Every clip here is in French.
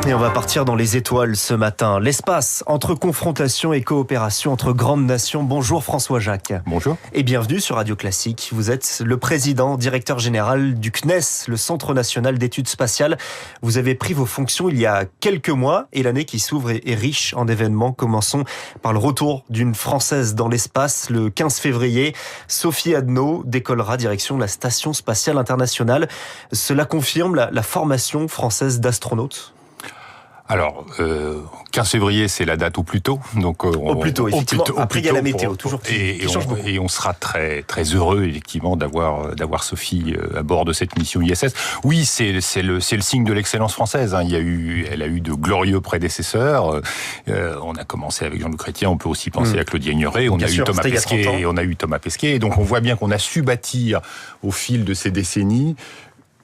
Et on va partir dans les étoiles ce matin. L'espace, entre confrontation et coopération entre grandes nations. Bonjour François Jacques. Bonjour. Et bienvenue sur Radio Classique. Vous êtes le président, directeur général du CNES, le Centre National d'Études Spatiales. Vous avez pris vos fonctions il y a quelques mois et l'année qui s'ouvre est riche en événements. Commençons par le retour d'une Française dans l'espace. Le 15 février, Sophie Adno décollera direction de la Station Spatiale Internationale. Cela confirme la formation française d'astronautes ? Alors, 15 février, c'est la date au plus tôt. Donc, au plus tôt, effectivement. Après, il y a la météo, toujours qui change beaucoup. Et on sera très, très heureux, effectivement, d'avoir Sophie à bord de cette mission ISS. Oui, c'est le signe de l'excellence française. Hein. Elle a eu de glorieux prédécesseurs. On a commencé avec Jean-Luc Chrétien, on peut aussi penser à Claudie Aigneret. On a eu Thomas Pesquet. Et donc, on voit bien qu'on a su bâtir, au fil de ces décennies,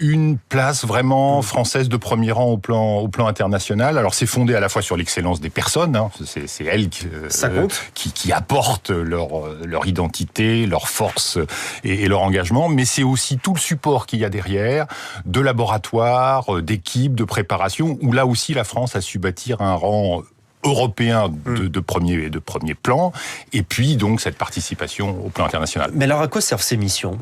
une place vraiment française de premier rang au plan international. Alors c'est fondé à la fois sur l'excellence des personnes, hein, c'est elles qui apportent leur identité, leur force et leur engagement, mais c'est aussi tout le support qu'il y a derrière, de laboratoires, d'équipes, de préparation, où là aussi la France a su bâtir un rang européen de premier plan, et puis donc cette participation au plan international. Mais alors à quoi servent ces missions ?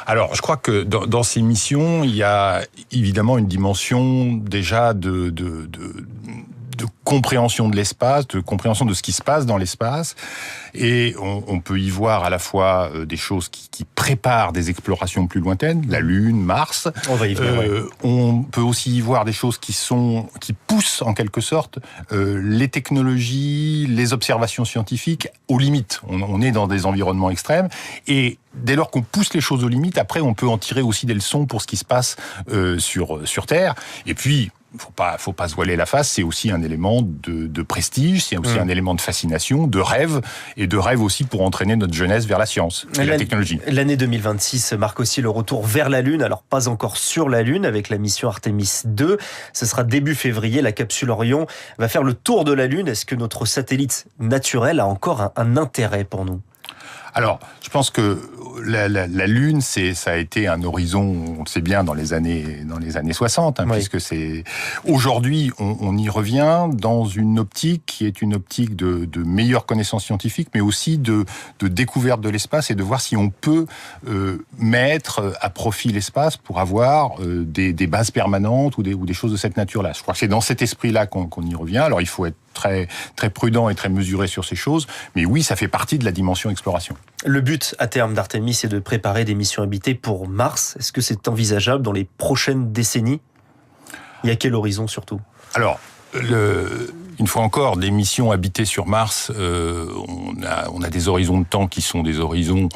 Alors, je crois que dans ces missions, il y a évidemment une dimension déjà de compréhension de l'espace, de compréhension de ce qui se passe dans l'espace. Et on peut y voir à la fois des choses qui préparent des explorations plus lointaines, la Lune, Mars. On va y venir, on peut aussi y voir des choses qui poussent en quelque sorte les technologies, les observations scientifiques aux limites. On est dans des environnements extrêmes. Et dès lors qu'on pousse les choses aux limites, après on peut en tirer aussi des leçons pour ce qui se passe sur Terre. Et puis, faut pas se voiler la face, c'est aussi un élément de prestige, c'est aussi un élément de fascination, de rêve, et de rêve aussi pour entraîner notre jeunesse vers la science et la technologie. L'année 2026 marque aussi le retour vers la Lune, alors pas encore sur la Lune avec la mission Artemis 2. Ce sera début février, la capsule Orion va faire le tour de la Lune. Est-ce que notre satellite naturel a encore un intérêt pour nous ? Alors, je pense que la Lune, ça a été un horizon, on le sait bien, dans les années 60, puisque c'est aujourd'hui, on y revient dans une optique qui est une optique de meilleure connaissance scientifique, mais aussi de découverte de l'espace et de voir si on peut mettre à profit l'espace pour avoir des bases permanentes ou des choses de cette nature-là. Je crois que c'est dans cet esprit-là qu'on y revient. Alors, il faut être très, très prudent et très mesuré sur ces choses, mais oui, ça fait partie de la dimension exploration. Le but à terme d'Artemis est de préparer des missions habitées pour Mars. Est-ce que c'est envisageable dans les prochaines décennies ? Il y a quel horizon surtout ? Alors, une fois encore, des missions habitées sur Mars, on a des horizons de temps qui sont des horizons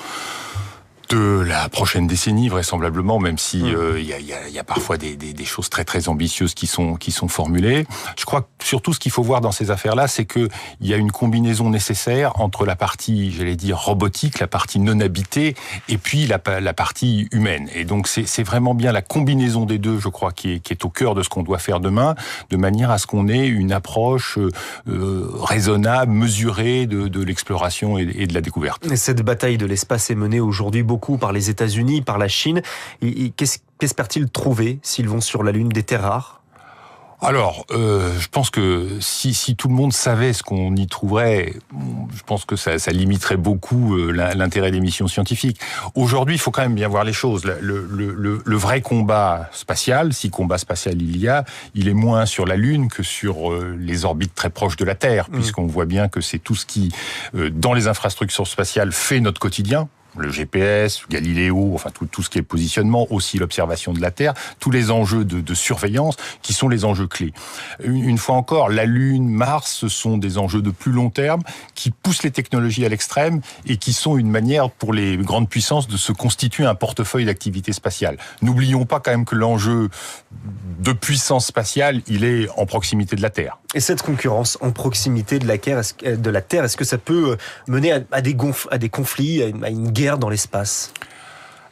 de la prochaine décennie, vraisemblablement, même si il y a parfois des choses très très ambitieuses qui sont formulées. Je crois que surtout ce qu'il faut voir dans ces affaires-là, c'est que il y a une combinaison nécessaire entre la partie, j'allais dire robotique, la partie non habitée, et puis la partie humaine. Et donc c'est vraiment bien la combinaison des deux, je crois, qui est au cœur de ce qu'on doit faire demain, de manière à ce qu'on ait une approche raisonnable, mesurée de l'exploration et de la découverte. Et cette bataille de l'espace est menée aujourd'hui beaucoup par les États-Unis, par la Chine. Qu'espèrent-ils trouver s'ils vont sur la Lune ? Des terres rares ? Alors, je pense que si tout le monde savait ce qu'on y trouverait, je pense que ça limiterait beaucoup l'intérêt des missions scientifiques. Aujourd'hui, il faut quand même bien voir les choses. Le vrai combat spatial, si combat spatial il est moins sur la Lune que sur les orbites très proches de la Terre, puisqu'on voit bien que c'est tout ce qui, dans les infrastructures spatiales, fait notre quotidien. Le GPS, Galiléo, enfin tout ce qui est positionnement, aussi l'observation de la Terre, tous les enjeux de surveillance qui sont les enjeux clés. Une fois encore, la Lune, Mars, ce sont des enjeux de plus long terme qui poussent les technologies à l'extrême et qui sont une manière pour les grandes puissances de se constituer un portefeuille d'activités spatiales. N'oublions pas quand même que l'enjeu de puissance spatiale, il est en proximité de la Terre. Et cette concurrence en proximité de la Terre, est-ce que ça peut mener à des conflits, à une guerre dans l'espace ?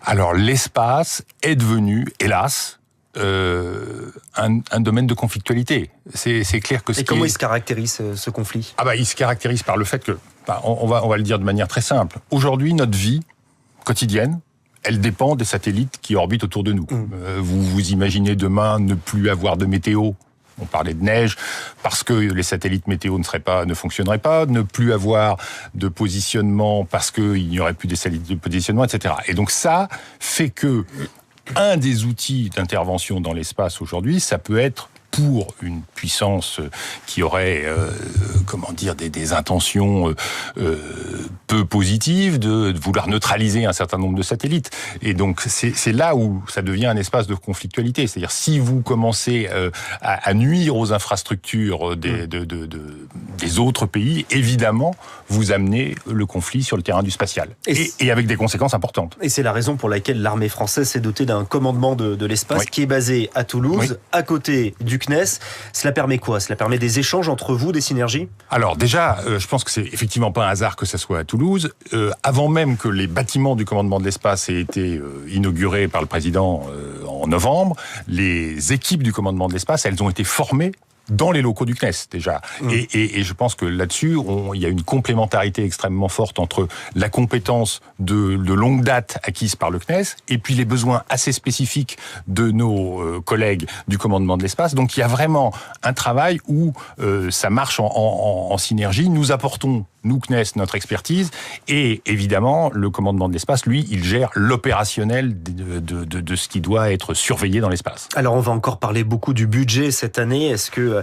Alors, l'espace est devenu, hélas, un domaine de conflictualité. C'est clair que... Et comment il se caractérise, ce conflit ? Il se caractérise par le fait que, on va le dire de manière très simple, aujourd'hui, notre vie quotidienne, elle dépend des satellites qui orbitent autour de nous. Vous imaginez demain ne plus avoir de météo ? on parlait de neige, parce que les satellites météo ne fonctionneraient pas, ne plus avoir de positionnement parce qu'il n'y aurait plus des satellites de positionnement, etc. Et donc ça fait que un des outils d'intervention dans l'espace aujourd'hui, ça peut être pour une puissance qui aurait, des intentions peu positives, de vouloir neutraliser un certain nombre de satellites. Et donc, c'est là où ça devient un espace de conflictualité. C'est-à-dire, si vous commencez à nuire aux infrastructures des autres pays, évidemment, vous amenez le conflit sur le terrain du spatial. Et avec des conséquences importantes. Et c'est la raison pour laquelle l'armée française s'est dotée d'un commandement de l'espace qui est basé à Toulouse, à côté du CNES. Cela permet quoi ? Cela permet des échanges entre vous, des synergies ? Alors déjà, je pense que c'est effectivement pas un hasard que ça soit à Toulouse. Avant même que les bâtiments du commandement de l'espace aient été inaugurés par le président en novembre, les équipes du commandement de l'espace, elles ont été formées dans les locaux du CNES déjà. Et je pense que là-dessus, il y a une complémentarité extrêmement forte entre la compétence de longue date acquise par le CNES et puis les besoins assez spécifiques de nos collègues du commandement de l'espace. Donc il y a vraiment un travail où ça marche en synergie. Nous apportons, nous CNES, notre expertise, et évidemment, le commandement de l'espace, lui, il gère l'opérationnel de ce qui doit être surveillé dans l'espace. Alors on va encore parler beaucoup du budget cette année. Est-ce que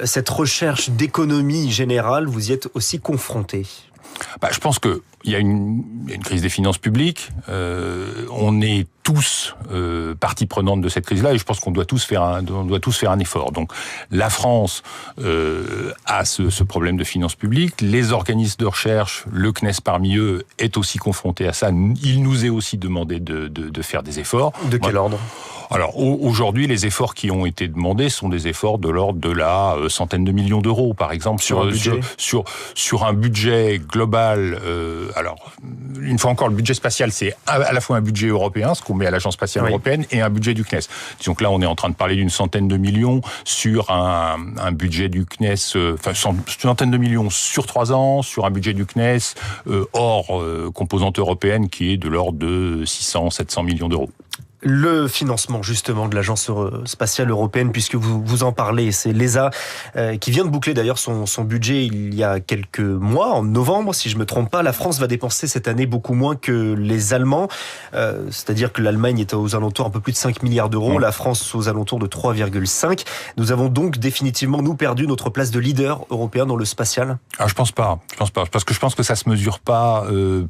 cette recherche d'économie générale, vous y êtes aussi confronté ? Je pense qu'il y a une crise des finances publiques. On est tous partie prenante de cette crise-là, et je pense qu'on doit tous faire un effort. Donc, la France a ce problème de finances publiques. Les organismes de recherche, le CNES parmi eux, est aussi confronté à ça. Il nous est aussi demandé de faire des efforts. De quel ordre ? Alors aujourd'hui, les efforts qui ont été demandés sont des efforts de l'ordre de la centaine de millions d'euros, par exemple, sur un budget global. Alors, une fois encore, le budget spatial, c'est à la fois un budget européen, ce qu'on met à l'Agence spatiale européenne, et un budget du CNES. Disons que là, on est en train de parler d'une centaine de millions sur un budget du CNES, une centaine de millions sur 3 ans, sur un budget du CNES hors composante européenne qui est de l'ordre de 600-700 millions d'euros. Le financement justement de l'Agence spatiale européenne, puisque vous en parlez, c'est l'ESA qui vient de boucler d'ailleurs son budget il y a quelques mois, en novembre, si je me trompe pas. La France va dépenser cette année beaucoup moins que les Allemands, c'est-à-dire que l'Allemagne est aux alentours un peu plus de 5 milliards d'euros, la France aux alentours de 3,5. Nous avons donc définitivement, nous, perdu notre place de leader européen dans le spatial. Je pense pas, parce que je pense que ça se mesure pas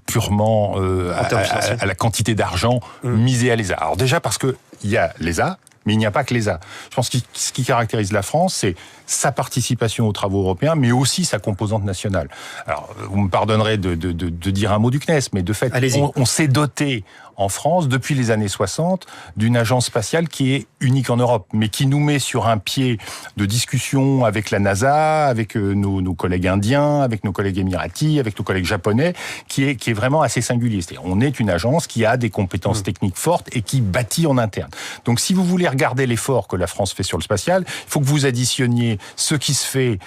purement à la quantité d'argent misé à l'ESA. Alors déjà parce que il y a l'ESA, mais il n'y a pas que l'ESA. Je pense que ce qui caractérise la France, c'est sa participation aux travaux européens, mais aussi sa composante nationale. Alors, vous me pardonnerez de dire un mot du CNES, mais de fait, on s'est doté en France, depuis les années 60, d'une agence spatiale qui est unique en Europe, mais qui nous met sur un pied de discussion avec la NASA, avec nos collègues indiens, avec nos collègues émiratis, avec nos collègues japonais, qui est vraiment assez singulier. C'est-à-dire, on est une agence qui a des compétences techniques fortes et qui bâtit en interne. Donc, si vous voulez regarder l'effort que la France fait sur le spatial, il faut que vous additionniez ce qui se fait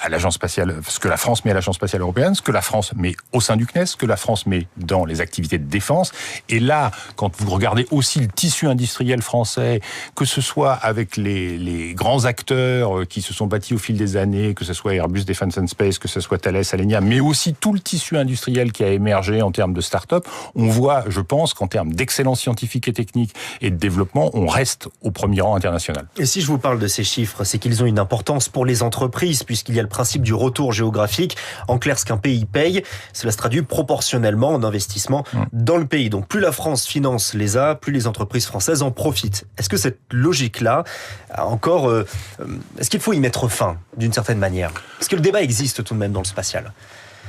à l'agence spatiale, ce que la France met à l'agence spatiale européenne, ce que la France met au sein du CNES, ce que la France met dans les activités de défense. Et là, quand vous regardez aussi le tissu industriel français, que ce soit avec les grands acteurs qui se sont bâtis au fil des années, que ce soit Airbus Defence and Space, que ce soit Thales, Alenia, mais aussi tout le tissu industriel qui a émergé en termes de start-up, on voit, je pense, qu'en termes d'excellence scientifique et technique et de développement, on reste au premier rang international. Et si je vous parle de ces chiffres, c'est qu'ils ont une importance pour les entreprises, puisqu'il y a le principe du retour géographique. En clair, ce qu'un pays paye, cela se traduit proportionnellement en investissement dans le pays. Donc plus la France finance l'ESA, plus les entreprises françaises en profitent. Est-ce que cette logique-là, est-ce qu'il faut y mettre fin, d'une certaine manière ? Est-ce que le débat existe tout de même dans le spatial ?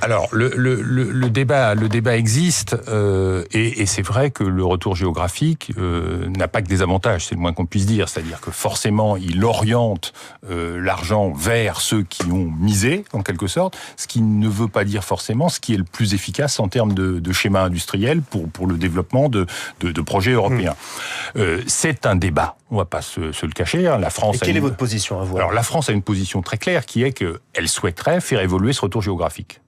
Alors, le débat existe, et c'est vrai que le retour géographique n'a pas que des avantages, c'est le moins qu'on puisse dire. C'est-à-dire que forcément, il oriente l'argent vers ceux qui ont misé, en quelque sorte, ce qui ne veut pas dire forcément ce qui est le plus efficace en termes de schéma industriel pour le développement de projets européens. C'est un débat, on ne va pas se le cacher. La France. Et quelle est votre position à vous ? Alors, la France a une position très claire qui est qu'elle souhaiterait faire évoluer ce retour géographique.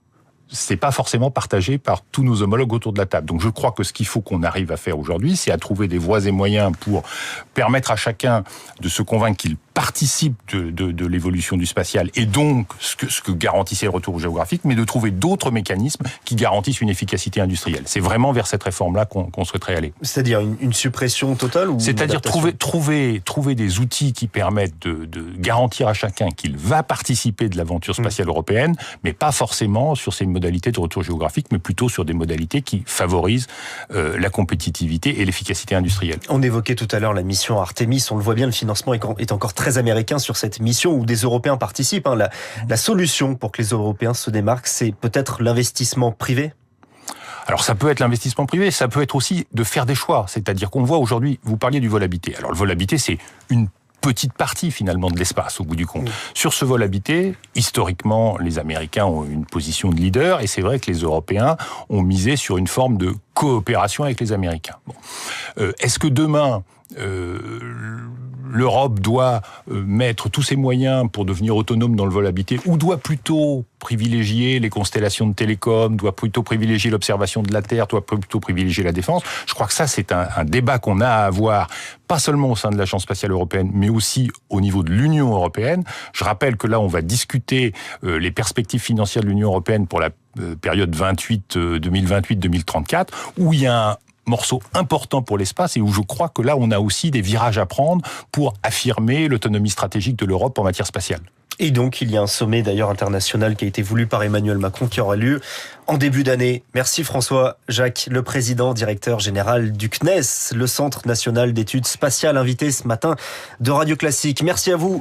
C'est pas forcément partagé par tous nos homologues autour de la table. Donc je crois que ce qu'il faut qu'on arrive à faire aujourd'hui, c'est à trouver des voies et moyens pour permettre à chacun de se convaincre qu'il participe de l'évolution du spatial et donc ce que garantissait le retour géographique, mais de trouver d'autres mécanismes qui garantissent une efficacité industrielle. C'est vraiment vers cette réforme-là qu'on souhaiterait aller. C'est-à-dire une suppression totale ou c'est-à-dire trouver des outils qui permettent de garantir à chacun qu'il va participer de l'aventure spatiale européenne, mais pas forcément sur ces modalités de retour géographique, mais plutôt sur des modalités qui favorisent la compétitivité et l'efficacité industrielle. On évoquait tout à l'heure la mission Artemis, on le voit bien, le financement est encore très américain sur cette mission où des Européens participent. La solution pour que les Européens se démarquent, c'est peut-être l'investissement privé ? Alors ça peut être l'investissement privé, ça peut être aussi de faire des choix. C'est-à-dire qu'on voit aujourd'hui, vous parliez du vol habité. Alors le vol habité, c'est une petite partie finalement de l'espace au bout du compte. Sur ce vol habité, historiquement, les Américains ont une position de leader et c'est vrai que les Européens ont misé sur une forme de coopération avec les Américains. Bon. Est-ce que demain, l'Europe doit mettre tous ses moyens pour devenir autonome dans le vol habité ou doit plutôt privilégier les constellations de télécom, doit plutôt privilégier l'observation de la Terre, doit plutôt privilégier la défense? Je crois que ça, c'est un débat qu'on a à avoir, pas seulement au sein de l'Agence spatiale européenne, mais aussi au niveau de l'Union européenne. Je rappelle que là, on va discuter les perspectives financières de l'Union européenne pour la période 2028-2034, où il y a un morceau important pour l'espace et où je crois que là, on a aussi des virages à prendre pour affirmer l'autonomie stratégique de l'Europe en matière spatiale. Et donc, il y a un sommet d'ailleurs international qui a été voulu par Emmanuel Macron qui aura lieu en début d'année. Merci François Jacq, le président, directeur général du CNES, le Centre national d'études spatiales, invité ce matin de Radio Classique. Merci à vous.